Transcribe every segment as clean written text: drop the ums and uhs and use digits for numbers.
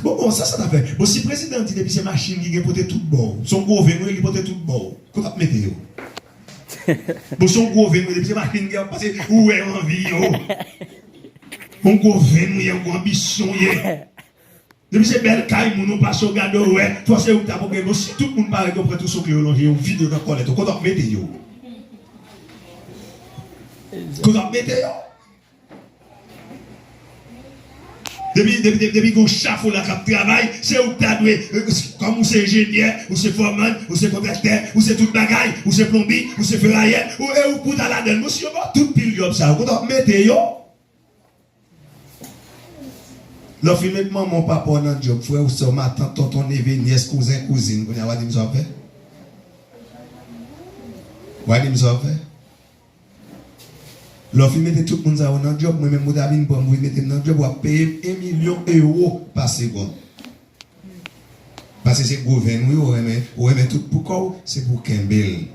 Bon, ça t'a fait. Bon, si le président dit depuis ces machines qui ont porté tout bon, son gouvernement il porté tout bon, qu'on a mettre yo. Bon, son gouvernement depuis ces machines qui ont passé, où est envie yo. Mon gouvernement il a une ambition hier. Depuis ces belles cailles, mon pas sur garde ouais, toi c'est où t'as pour que si tout le monde parle qu'on prend tout ce que l'on vit vide dans colère, qu'on a mettre yo. Qu'on a mettre yo. Depuis qu'on chauffe la cap travail, c'est où tu as doué, comme vous c'est ingénieur, ou c'est foreman, ou c'est converteur, ou c'est toute bagaille, ou c'est plombier, ou c'est ferrailleur, ou pour dans la donne, monsieur, tout pile job ça, vous mettez yo. Le film avec maman, papa, dans le job, frère, ou soeur, ma tante, tonton, neveu, nièce, cousin, cousine, vous avez dit, ça fait? Vous avez dit, ça fait? L'offre mettait tout le monde dans le job, moi-même, je vais vous mettre dans le job, vous payer 1 million d'euros par seconde. Parce que c'est le gouvernement, vous remet tout pour quoi? C'est pour Kembel.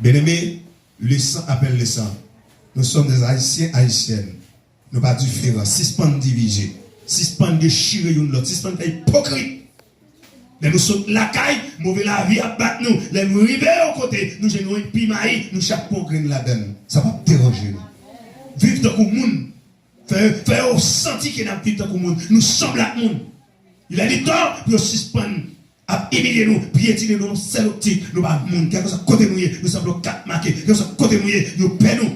Bien aimé, le sang appelle le sang. Nous sommes des Haïtiens, Haïtiennes. Nous pas différents. Suspendre diviser. Suspendre déchirer l'autre. Suspendre hypocrite. Mais nous sommes la caille, mauvais la vie à battre nous. Les nous arrivons au côté, nous gênons un pimaï, nous chaque progrès la donne. Ça va déranger nous. Vivre dans le monde. Faire sentir qu'il y a vivre dans le monde. Nous sommes là monde. Il a dit tort pour suspendre, à humilier nous, piétiner nous, c'est l'optique. Nous pas monde. Quelque chose côté nous sommes 4 marqués. Quelque chose côté nous paie nous.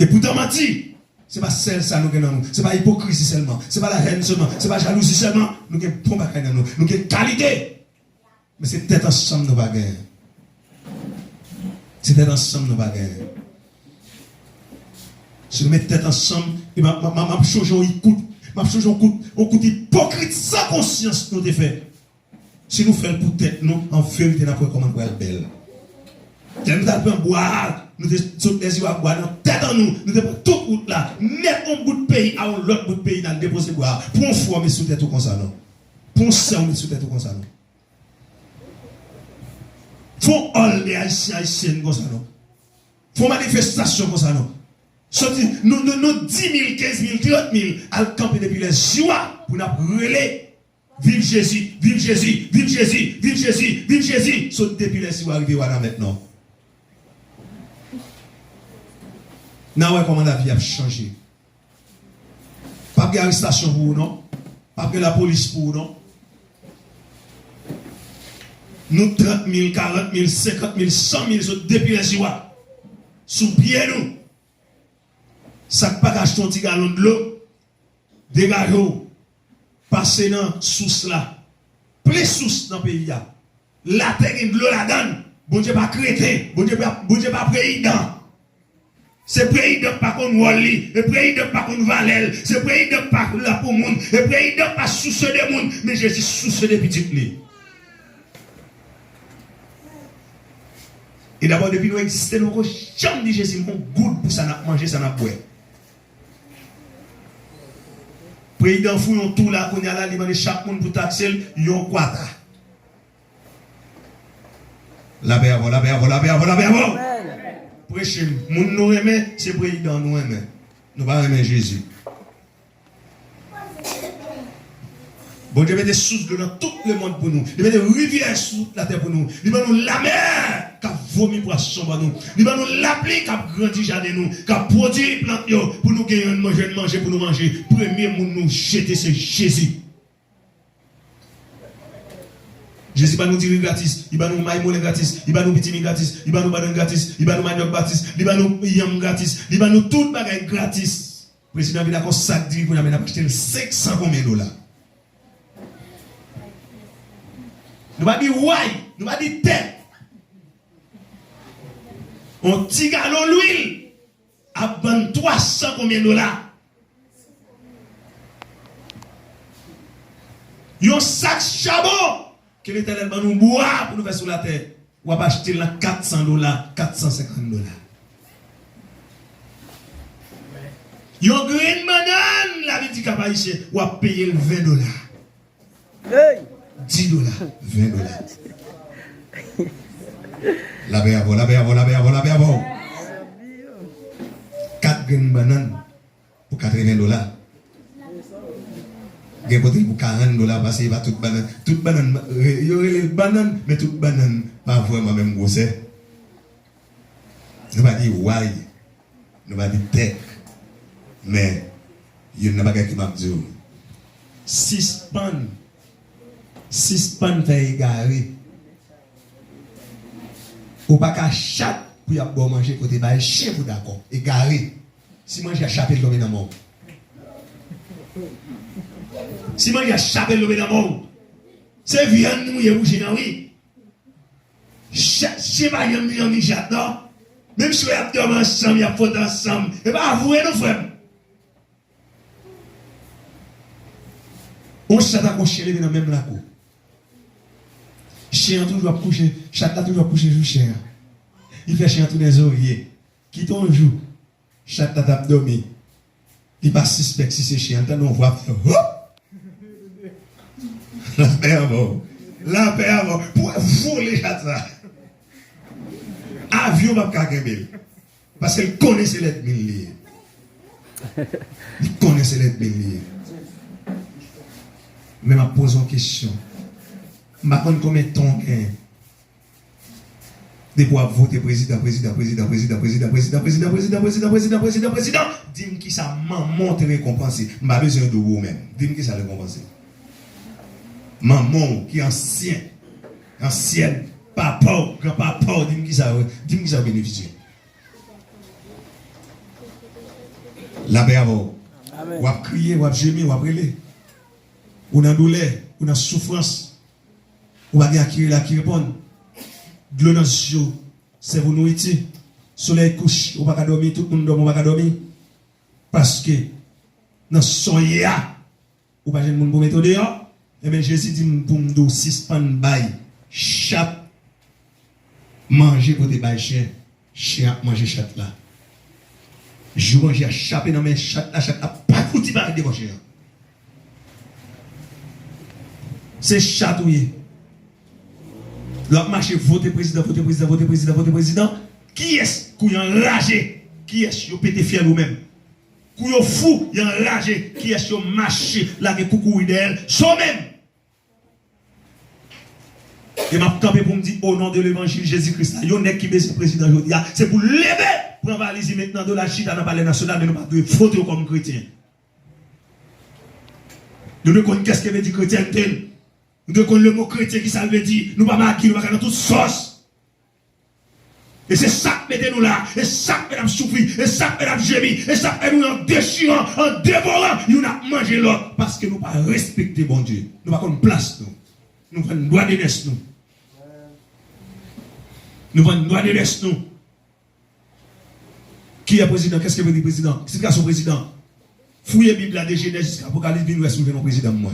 Et pourtant mentir. Ce n'est pas celle ça nous gagnons. Ce n'est pas hypocrisie seulement. Ce n'est pas la haine seulement. Ce n'est pas jalousie seulement. Nous avons bon bagage dans nous. Nous avons qualité. Mais c'est peut-être ensemble nous bagages. C'est peut-être ensemble nous bagages. Si nous mettons tête ensemble, et ma change on écoute. Ma change on écoute hypocrite sans conscience nous fait. Si nous faisons pour tête nous, en vérité, nous avons comment nous être belle. Nous avons boire. Nous sommes des yeux à boire, nous tête en nous, nous devons tout route là, mettre un bout de pays à l'autre bout de pays dans le déposer boire. Pour un fois, mais sous tête comme ça, non. Pour un sang, mais sous tête comme ça, non. Faut all les haïtiennes comme ça, non. Faut manifestation comme ça, non. Nous 10 000, 15 000, 30 000 à camper depuis les joies pour nous relayer. Vive Jésus, vive Jésus, vive Jésus, vive Jésus, vive Jésus. Saute depuis les joies arrivés maintenant. Now, comment la vie a changé. Pas de arrestation pour vous, non? Pas de la police pour vous, non? Nous 30 000, 40 000, 50 000, 100 000 depuis les joies. Sous pied nous. Ça ne pas acheter un petit gallon de l'eau. Dégagez, passez dans sous là. Plus sous dans le pays. La terre de l'eau la donne. Bon Dieu pas créé. Bon Dieu pas président. C'est président par contre Wally, le président par contre Valel, c'est président par la pour monde, le président pas sous ce des monde, mais je suis sous ce des petites lignes. Et d'abord, depuis nous existons, nous avons jamais dit Jésus, mon goût pour ça n'a mangé, ça n'a boire. Président fouillon tout là, qu'on y a là, il demande chaque monde pour taxer, il y a un quota. La paix avant, la paix avant, la paix avant, la paix avant. Prêcher, nous aimons, c'est président nous aimons. Nous ne aimer Jésus. Bon Dieu met des sources dans tout le monde pour nous. Il met des rivières sous la terre pour nous. Il met nous la mer qui a vomi poisson pour nous. Il met nous la pluie qui a grandi jardin nous. Qui a produit les plantes pour nous gagner manger pour nous manger. Premier monde nous jeter c'est Jésus. Jésus va nous dire gratis, il va nous maïmoler gratis, il va nous bitimi gratis, il va nous badan gratis, il va nous manioc gratis, il va nous yam gratis, il va nous tout bagay gratis. Président vient d'accord sac dit qu'on a acheté 500 combien $. Nous va dire ouais, nous va dire tête. Un petit galon l'huile à 300 combien $. Un sac chabot que l'Éternel va nous boire pour nous faire sur la terre. Ou va acheter là $400, $450. Yon green banane, la vie du capaïché, ou va payer le $20. Hey. $10, $20. La paix avant, la paix avant, la paix avant, la paix avant. 4 green bananes. pour $80. Il y a pour $40 parce qu'il va toute banane. Toute banane, il y aurait les bananes, mais toute banane, pas vraiment même grosse. Nous va dire why, nous va dire tech, mais il n'y a pas quelqu'un qui m'a dit. 6 pannes fait égarer. Ou pas qu'à chat pour y avoir manger côté bas, chien pour d'accord, égaré. Si moi j'ai chapé l'homme dans mon. Si moi j'ai chapé l'homme dans mon. C'est viande nous y bouger dans oui. C'est pas un million de chat non. Même si on a dormi ensemble, il y a faute ensemble, et pas avouer nos frères. On chat a couché dans même la cour. Chien toujours couché, chat a toujours couché sous chien. Il fait chien tous les oreillers. Qui ton joue, chat a tape dormi. Il pas suspect si c'est chien, on voit. La paix avant. La paix avant. Pour voler chat là. Avion va pas gagner. Parce qu'elle connaissait les milliers. Il connaissait les milliers. Mais je pose une question. Je me demande combien de temps de pouvoir voter président. Dis-moi qui ça maman te récompenser. Je n'ai pas besoin de vous-même. Dis-moi qui ça récompenser. Maman qui est ancienne, papa, grand-papa, dis-moi qui ça bénéficier. La paix avant. Ou à crier, ou à gémir, ou à brûler. Ou dans douleur, ou dans souffrance. Ou à dire qui répond. De l'eau dans les yeux, c'est vous nourriture. Soleil couche, ou pas dormir, tout le monde dort, ou pas dormir. Parce que dans son ya, ou pas de monde pour mettre dehors. Et bien Jésus dit pour me donner 6 pan bail, chape, manger pour des bails chien, chien manger chat là. Je mange à chaper dans mes chat là, pas foutu par des chien. C'est chatouillé. L'autre marché voter président. Qui est-ce qui est enragé? Qui est-ce qui a pété fier nous-mêmes? Qui est fou, il est enragé? Qui est-ce qui a marché là que coucou d'elle? Soi-même. Et m'a campé pour me dire au nom de l'évangile Jésus-Christ, il y a un qui baisse le président aujourd'hui. C'est pour lever, pour envaliser maintenant de la chita dans le palais national, mais nous pas de photo comme chrétien. Nous ne connaissons qu'est-ce que veut dire chrétien tel. Nous ne connaissons le mot chrétien qui ça veut dire. Nous ne pouvons pas nous pas dans toute sauce. Et c'est ça que mettez nous là. Et ça que nous souffrir. Et ça que nous gémir. Et ça que nous en déchirant, en dévorant. Nous avons mangé l'autre. Parce que nous ne pas respecter bon Dieu. Nous n'avons pas une place. Nous avons une droit de naissance. Nous avons une droit de naissance. Qui est président? Qu'est-ce que veut dire président? C'est quoi son président? Fouillez la Bible de Genèse jusqu'à Apocalypse. Nous sommes un président. Moi.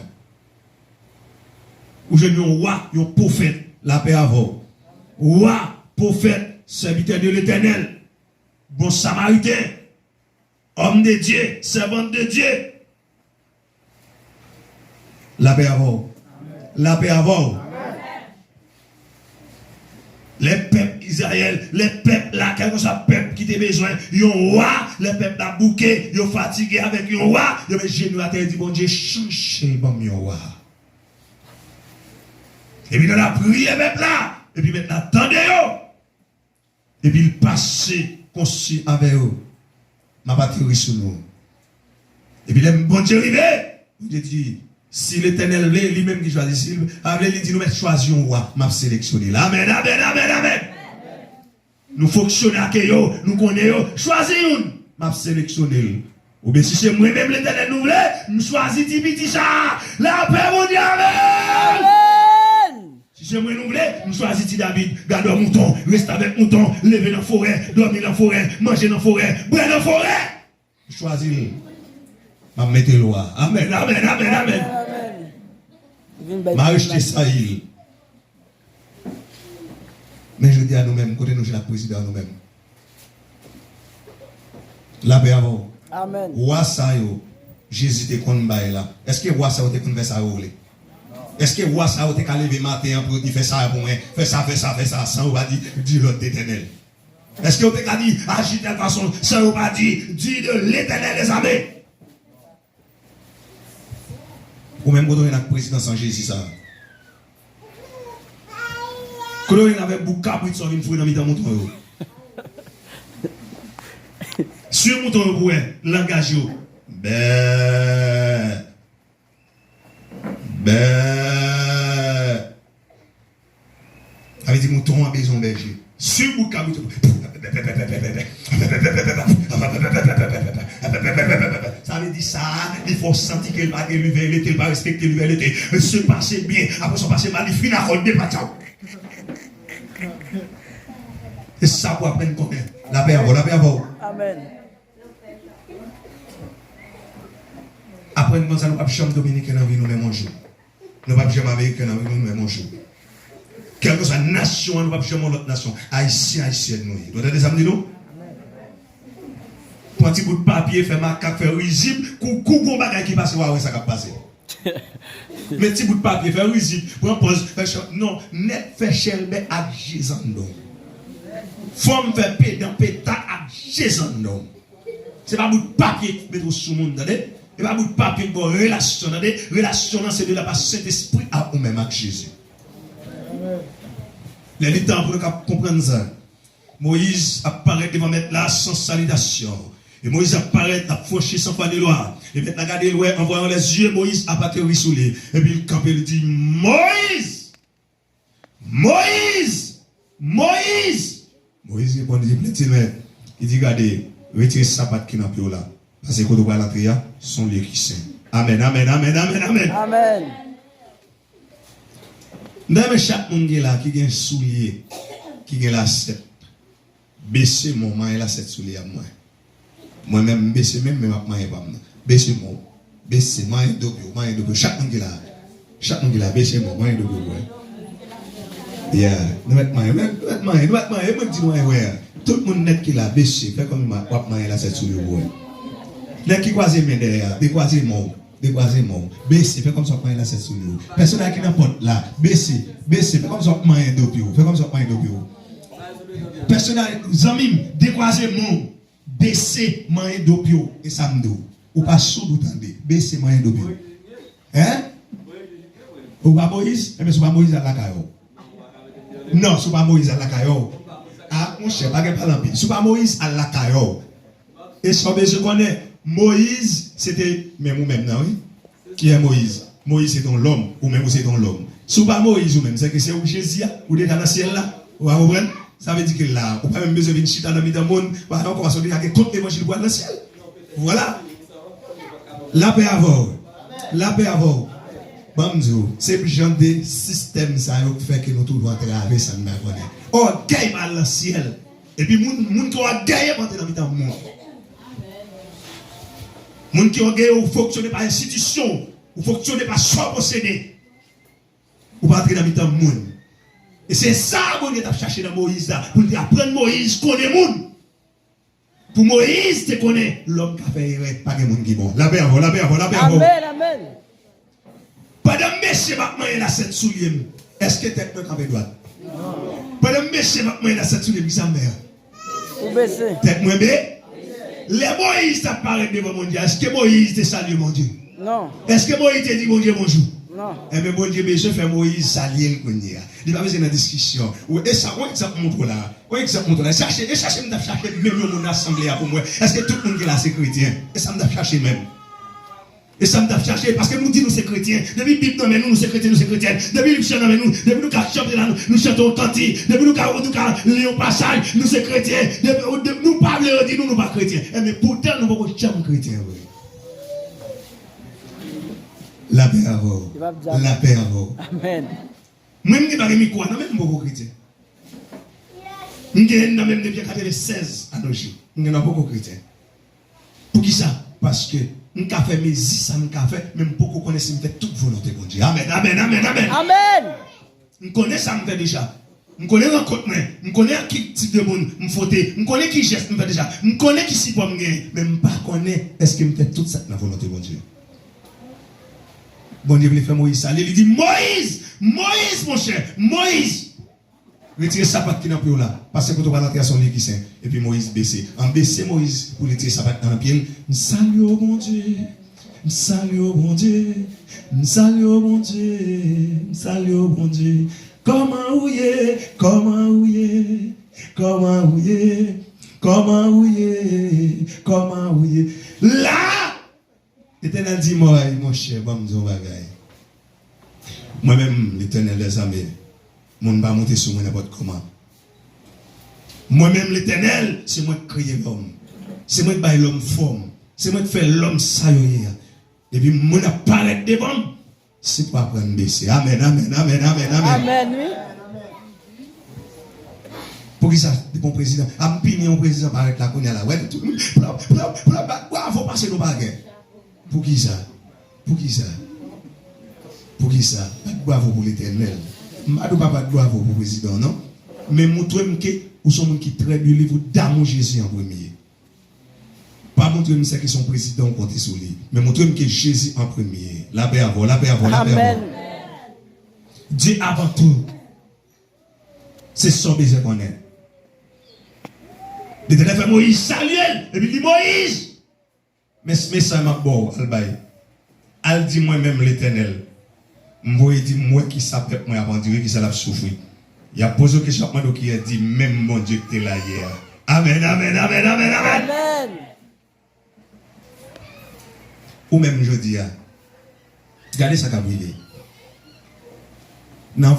Ou je dis un roi, un prophète, la paix avant. Roi, prophète, serviteur de l'Éternel, bon samaritain, homme de Dieu, servant de Dieu. La paix avant. La paix avant. Les peuples Israël, les peuples là, quel que soit le peuple qui a besoin, ils ont un roi, les peuples là bouquet, ils ont fatigué avec un roi, ils ont genou à terre dit bon Dieu, changez bon mon roi. Et puis, on a prié avec là. Et puis, maintenant, attendez-vous. Et puis, il passe conçu avec eux. Ma batterie sur nous. Et puis, le bon Dieu arrivé. Dieu dit, si l'Éternel l'est, lui-même qui choisit, il dit, nous mettons choisir un roi. M'a sélectionné. Amen, amen, amen, amen. Nous fonctionnons avec eux, nous connaissons. Choisis une. M'a sélectionné. Ou bien si c'est moi-même l'Éternel nous voulait, nous choisissons petit ça. La paix, mon Dieu, amen. Si je me renouvelé, je choisis David, garde un mouton, reste avec mouton, lever dans la forêt, dormir dans la forêt, manger dans la forêt, boire dans la forêt. Je choisis. Je vais mettre loi. Amen, amen, amen, amen. Je vais acheter ça. Mais je dis à nous-mêmes, côté nous, j'ai la président à nous-mêmes. La paix avant. Amen. Roi ça, Jésus te konn bay là. Est-ce que roi ça te konn faire ça roule? Est-ce que roi ça te ka lever matin pour dire fais ça pour moi, fais ça sans pas dire l'autre éternel. Est-ce que tu as dit agis de telle façon sans pas dire dis de l'Éternel des armées. Ou même quand on a le président sans Jésus, ça. Quand on avait beaucoup de caprices, on vient de dans le mouton. Sur le mouton, vous voyez, langage. Avec des moutons à besoin berger. Sur le bouc ça veut dire ça, il faut sentir qu'il va élever l'été, il va respecter l'été, se passer bien, après se passer mal, il finit à rôder pas. Et ça pour apprendre combien? La paix à vous, la paix à vous. Amen. Après, nous allons pas chambre dominicaine dans vie nous même un jour. Nous pas chambre américaine dans vie nous même un jour. Quelle que soit la nation, nous pas chambre l'autre nation. Haïtien, haïtienne nous. Vous entendez ça me dit nous? Prends un petit bout de papier, fait macaque, fait risible, coucou bagage qui passe, ouais, ça va passer. Mais petit bout de papier, fait risible, prends pause, fait non, net fait chelbe à Jézandon. Femme fait pédant, péta à Jézandon. C'est pas bout de papier qui met sous le monde, attendez? C'est pas bout de papier pour relation, attendez? Relation, c'est de la part Saint-Esprit à vous-même avec Jésus. Les temps pour nous comprendre ça. Moïse apparaît devant mettre là sans salutation. Et Moïse apparaît à faucher sans faire de loi. Et maintenant, regardez loin, en voyant les yeux, Moïse apparaît sous lui. Et puis il campe et il dit Moïse! Moïse! Moïse! Moïse répond, il dit, regardez, retirez ce sapat qui n'a plus là. Parce que quand vous voyez l'entrée, sont les qui saint. Amen, amen, amen, amen, amen. Amen. Dans chaque monde là qui a un soulier, qui a la 7, baissez mon main et la 7 soulier à moi. Moi-même, baissez même, mais ma main pas. Baissez mon, baissez main et double, chaque monde là, baissez mon main et double. Yeah, nous mettons main, tout le monde net qui l'a baissé, fait comme ma main et la 7 soulier. Les qui croisent mes derrière, des croisés mon. Baissez, fais comme ça, main la 7 soulier. Personne qui n'importe là, baissez, fais comme ça, main d'opio, fais comme ça, main d'opio. Personne, Zamim, décroisez mon, baissez, main d'opio, et samedi. Ou pas sous d'entendre, baissez, main d'opio. Hein? Ou pas Moïse? Mais c'est pas Moïse à la caillou. Non, c'est pas Moïse à la caillou. Ah, mon cher, pas de parler. C'est pas Moïse à la caillou. Et je connais. Moïse, c'était même ou même, non, oui? Qui est Moïse? Moïse, c'est dans l'homme, ou même c'est dans l'homme. Si pas Moïse ou même, c'est que c'est où Jésus, ou déjà dans le ciel là, vous comprenez? Ça veut dire que là, ou pas même besoin de chita dans le monde, on va se dire que tout l'évangile dans le ciel. Voilà. La paix à vous. La paix à vous. Bon, c'est le genre de système ça qui fait que nous tous devons traverser ça. Oh, gagne mal dans le ciel. Et puis, moun qui a gagné dans le monde. Les gens qui ont gagné, vous fonctionnez par institution, vous fonctionnez par soi possédé. Vous pas entrer dans le monde. Et c'est ça qu'on est cherché dans Moïse là. Pour apprendre Moïse, connaître le monde. Pour Moïse, tu connais l'homme qui a fait erreur, pas de monde qui est bon. La paix à vous, la paix à vous, la paix à vous. Amen, amen. Pas de monsieur Bakman et la 7 souliers. Est-ce que tête me campé droite? Non. Pas de monsieur Bakman et la 7 souliers, ça mère. Vous baissez. Tête moi bé. Les Moïse apparaissent devant mon Dieu. Est-ce que Moïse te salue mon Dieu? Non. Est-ce que Moïse te dit mon Dieu bonjour? Non. Eh bien, mon Dieu, monsieur fait Moïse saluer le Dieu. Il va faire une discussion. Et ça, on exemple montre là. On exemple montre là. Cherchez, même mon assemblée pour moi. Est-ce que tout le monde qui est là, c'est chrétien? Et ça me chercher même. Et ça me chercher parce que nous disons nous c'est chrétiens. Depuis Bible non mais nous c'est chrétiens, nous c'est chrétiens. Depuis Bible non mais nous, depuis nous chanter là, nous chantons cantique. Depuis nous lire au passage, nous c'est chrétiens. Nous parlons dit nous pas chrétiens. Mais pourtant nous pas jamais chrétiens. La paix à vous. La paix à vous. Amen. Même qui pas mis quoi, non même beaucoup chrétiens. Nous sommes même depuis 96 à nos jours. Nous sommes beaucoup chrétiens. Pour qui ça? Parce que nous avons fait mes ça nous avons fait, même beaucoup connaissent, nous fait toute volonté de Dieu. Amen, amen, amen, amen. Amen. Nous connaissons ça, nous fait déjà. Nous connaissons rencontre, nous connaissons qui type de monde, nous fauter, nous connaissons qui geste, nous fait déjà. Nous connaissons qui si pour me gagner, mais nous ne connaissons pas est-ce que nous fait toute ça dans la volonté de Dieu. Bon Dieu voulait faire Moïse ça. Il dit Moïse, Moïse, mon cher, Moïse. Retirez sa patte qui n'a plus là. Parce que vous allez rentrer à son lit qui saint. Et puis Moïse baissé. En baissé Moïse pour retirer sa patte dans le pied. Salut, oh mon Dieu. Salut au bon Dieu, salut au bon Dieu, salut au bon Dieu. Comment ouiller, comment ouiller, comment ouiller, comment ouiller, comment ouiller. Là, l'Éternel dit moi, mon cher, bon, me dire bagaille. Moi-même, l'Éternel des armées, mon ne va monter sur moi n'importe comment. Moi-même, l'Éternel, c'est moi qui crée l'homme. C'est moi qui baille l'homme forme. C'est moi qui fais l'homme saillé. Et puis, moi, apparaître devant. C'est pas pour me baisser. Amen, amen, amen, amen, amen. Amen, oui. Pour qui ça, bon président, a pigné un président paraître là, qu'on est là. Ouais, tout le monde. Faut passer nos bagages. Pour qui ça? Pour qui ça? Pour qui ça? Pas de bravo pour l'Éternel. Pas de bravo pour le président, non? Mais montrez-moi que vous êtes un qui traite le livre d'amour Jésus en premier. Pas montrer-moi que son président compte sur lui. Mais montrez-moi que Jésus en premier. La paix avant, la paix avant, la paix avant. Dieu avant tout. C'est son baiser qu'on est. L'Éternel fait Moïse, Samuel, et puis il dit Moïse. Mais ça m'a bon, Albaï. Al dit moi-même l'Éternel. Moi, il dit moi qui s'appelle moi avant de dire qui ça l'a souffert. Il a posé une question à moi qui a dit même mon Dieu que tu es là hier. Amen, amen, amen, amen, amen. Amen. Ou même je dis, regardez ça qui a brillé. Nous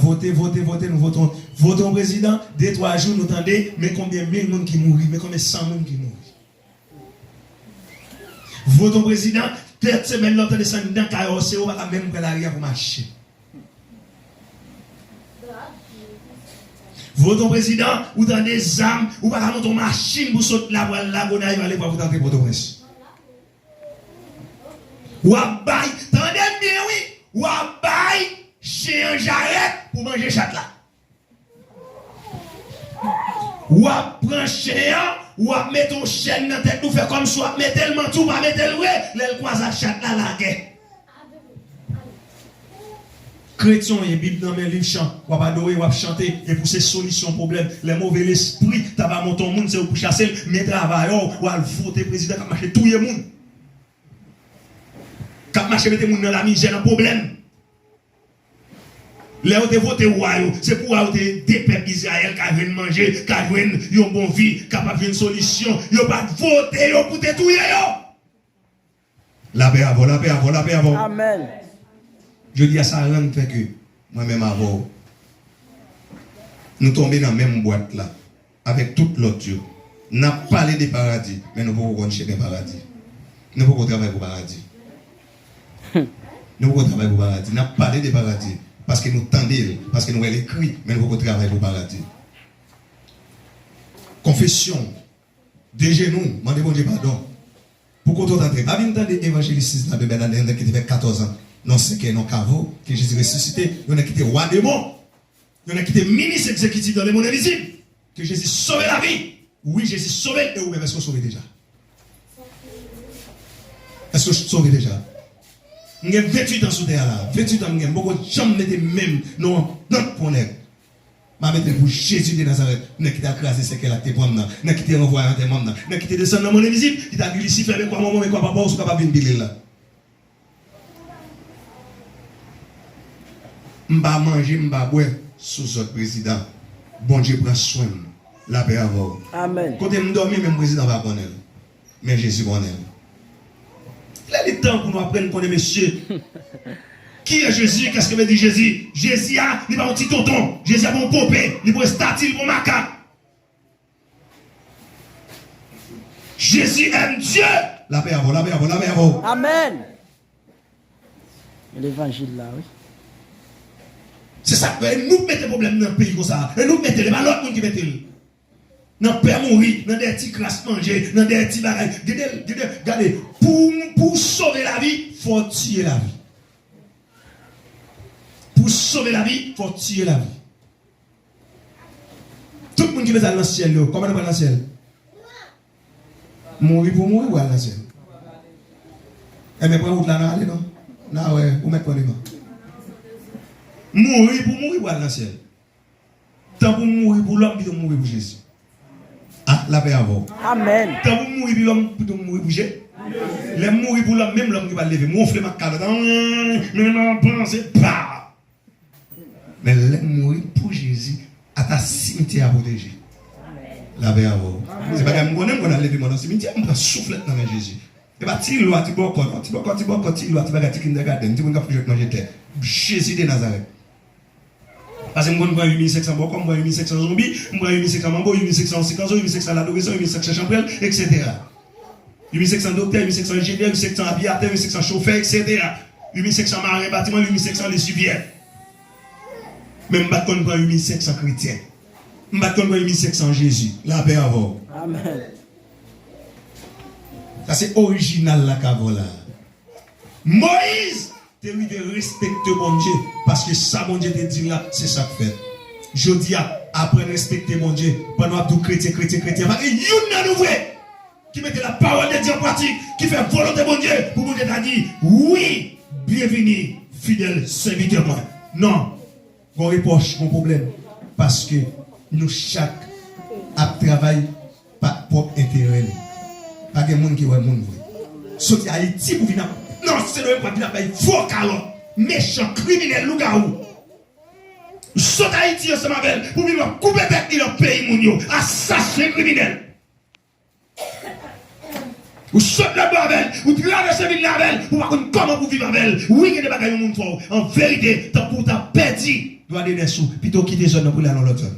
votons président, 2-3 jours, nous attendons, mais combien de monde qui mourent, mais combien de 100 monde qui mourent. Votons président, 4 semaines, nous attendons descendre dans le carrosse, on va même prendre l'arrière pour marcher. Votons président, ou dans des armes, ou pas monter une machine pour sauter la voie, la bonne arrive, aller pour vous tenter pour le prince. Ou à bail, tendez bien, oui, ou à bail, chien en jarret pour manger chat là. Ou à prendre chien, ou à mettre un chien dans la tête, ou faire comme soit, mettre le manteau, pas mettre le vrai, l'elle croise à chat là, la guerre. Chrétien, il y a Bible dans mes livres chant, ou à adorer, ou à chanter, et pour ces solutions problème, les mauvais esprits, tu vas monter au monde, c'est pour chasser, mais travailleurs, ou à voter président, qui marche tout le monde. Quand marche mettre moun dans la misère, dans problème. Là où tu voté c'est pour avoir des peuples d'Israël qui viennent manger, qui viennent une bonne vie, qui pas une solution, ils pas voter pour détruire. La paix avant, la paix avant, la paix avant. Amen. Je dis à ça rien fait que moi-même avant nous tomber dans la même boîte là avec toute l'autre Dieu. N'a parlé des paradis, mais nous pouvons chercher des paradis. Nous pouvons travailler pour paradis. Nous pouvons travailler pour paradis. Nous avons parlé des paradis parce que nous tendons, parce que nous avons écrit, mais nous pouvons travailler pour paradis. Confession, des genoux, demandez bon Dieu pardon. Pourquoi tu entends? Pas bien entendre l'évangéliste dans Bébé qui avait 14 ans. Non, c'est que non, Cavo, que Jésus ressuscité, il y en a qui étaient roi des monts, il y en a qui étaient ministres exécutifs dans les mondes invisibles, que Jésus sauvé la vie. Oui, Jésus sauvé, et vous-même, est-ce que vous sauvez déjà? Est-ce que vous sauvez déjà? Vous avez 28 ans sous terre là, 28 ans, vous avez beaucoup de gens qui mettent même, non, dans pour nègre. Ma mette pour Jésus de Nazareth, n'a quitté craser ce qu'elle a été prendre, n'a quitté renvoyer un témoin, n'a quitté descendre dans le monde invisible, il t'a glissé, faire quoi, maman, mais quoi, papa, ou ce capable de venir là. M'ba manger, m'ba boire sous votre président. Bon Dieu prend soin. La paix avant. Amen. Quand nous dormons, même le président va connaître. Mais Jésus connaît. Il a le temps pour nous apprendre qu'on est monsieur. Qui est Jésus? Qu'est-ce que veut dire Jésus? Jésus il n'est pas un petit tonton. Jésus a un popé. Il est un statue, il est un macaque. Jésus aime Dieu. La paix avant, la paix avant, la paix avant. Amen. L'évangile là, oui. C'est ça, nous mettons des problèmes dans le pays comme ça. Et nous mettons les malheurs qui mettent. Dans le père mourir, dans des petits crasses manger, dans des petits bagages. Regardez, pour sauver la vie, il faut tuer la vie. Pour sauver la vie, il faut tuer la vie. Tout le monde qui veut aller dans le ciel, comment on va dans le ciel? Mourir pour mourir ou aller dans le ciel? Et mais pour où là, aller non? Non, ouais, où mettre quoi devant? Mourir pour mourir ou aller dans le ciel? Tant pour mourir pour l'homme, il faut mourir pour Jésus. Ah? la paix avant. Amen. Quand vous mourrez, puis l'homme pour mourir bouger. Les mourir pour l'homme, même l'homme qui va lever, monfler ma carte. Mais non, pensez pas. Mais les mourir pour Jésus, à ta cimetière à protéger. La paix avant. C'est pas que moi-même, on a levé mon cimetière, on va souffler dans Jésus. Et bien, tu l'as, tu vas encore, tu vas encore, tu vas encore, tu vas aller à kindergarten, tu vas faire manger terre. Jésus de Nazareth. Parce que moi, je vois 8500 bocaux, je vois 8500 zombies, je vois 8500 mambo, 8500 séquences, 8500 l'adoration, 8500 chambrel, etc. 8500 docteurs, 8500 ingénieurs, 8500 aviateurs, 8500 chauffeurs, etc. 8500 marins bâtiments, 8500 les suivières. Même je ne vois 8500 chrétiens. Je ne vois 8500 Jésus. La paix à vous. Amen. Ça c'est original la cavola. Moïse, tu de respecter mon Dieu. Parce que ça, mon Dieu te dit là, c'est ça que fait. Je dis, après respecter mon Dieu, pendant tout chrétien, parce que il y a un vrai qui met la parole de Dieu en pratique, qui fait volonté mon Dieu, pour mon Dieu t'a dit, oui, bienvenue, fidèle serviteur moi. Non, on reproche mon problème. Parce que nous, chaque, à travail, par propre intérêt. Pas de monde qui voit le monde. Sorti Haïti pour venir. Non, c'est le même pas venir faux calon, méchant, criminel, loup-garou. Sorti Haïti ensemble avec pour venir couper tête dans le pays mon assassin criminel. Ou saute la Babel, ou traverser la Babel, ou pas comment vous vivre avec. Oui, il y a des bagages au monde fort. En vérité, tant pour ta perdu, doit donner des sous, plutôt quitter zone pour aller dans l'autre zone.